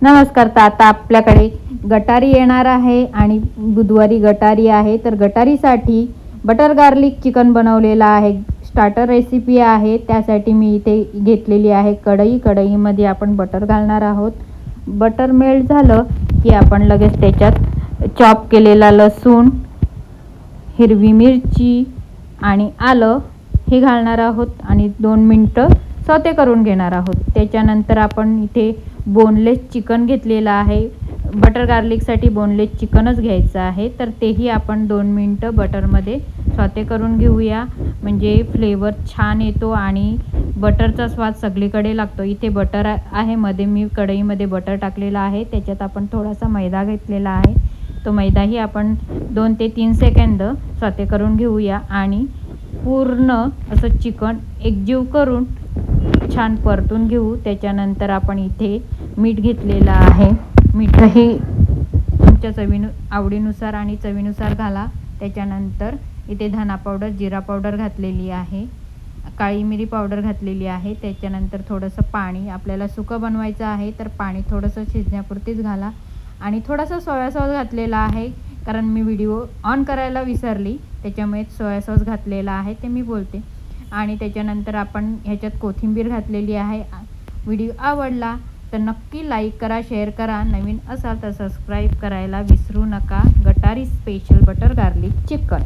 नमस्कार. तर आता आपल्याकडे गटारी येणार आहे आणि बुधवारी गटारी आहे. तर गटारीसाठी बटर गार्लिक चिकन बनवलेलं आहे. स्टार्टर रेसिपी आहे. त्यासाठी मी इथे घेतलेली आहे कढई. कढईमध्ये आपण बटर घालणार आहोत. बटर मेल्ट झालं की आपण लगेच त्याच्यात चॉप केलेला लसूण, हिरवी मिरची आणि आलं हे घालणार आहोत आणि 2 मिनटं सौते करून घेणार आहोत. त्याच्यानंतर आपण इथे बोनलेस चिकन घेतलेलं आहे. बटर गार्लिकसाठी बोनलेस चिकनच घ्यायचं आहे. तर तेही आपण 2 मिनटं बटरमध्ये सौते करून घेऊया, म्हणजे फ्लेवर छान येतो आणि बटरचा स्वाद सगळीकडे लागतो. इथे बटर आहे, मध्ये मी कढईमध्ये बटर टाकलेला आहे. त्याच्यात आपण थोडासा मैदा घेतलेला आहे. तो मैदाही आपण 2 ते 3 सेकंद सौते करून घेऊया आणि पूर्ण असं चिकन एकजीव करून छान परतून घेऊ. त्याच्यानंतर आपण इथे मीठ घेतलेलं आहे. मीठही तुमच्या आवडीनुसार आणि चवीनुसार घाला. त्याच्यानंतर इथे धना पावडर, जिरा पावडर घातलेली आहे, काळी मिरी पावडर घातलेली आहे. त्याच्यानंतर थोडंसं पाणी, आपल्याला सुकं बनवायचं आहे तर पाणी थोडंसं शिजण्यापुरतीच घाला. आणि थोडासा सोया सॉस घातलेला आहे, कारण मी व्हिडिओ ऑन करायला विसरली, त्याच्यामुळे सोया सॉस घातलेला आहे ते मी बोलते. आणि त्याच्यानंतर आपण ह्याच्यात कोथिंबीर घातलेली आहे. व्हिडिओ आवडला तर नक्की लाईक करा, शेअर करा. नवीन असाल तर सबस्क्राईब करायला विसरू नका. गटारी स्पेशल बटर गार्लिक चिकन.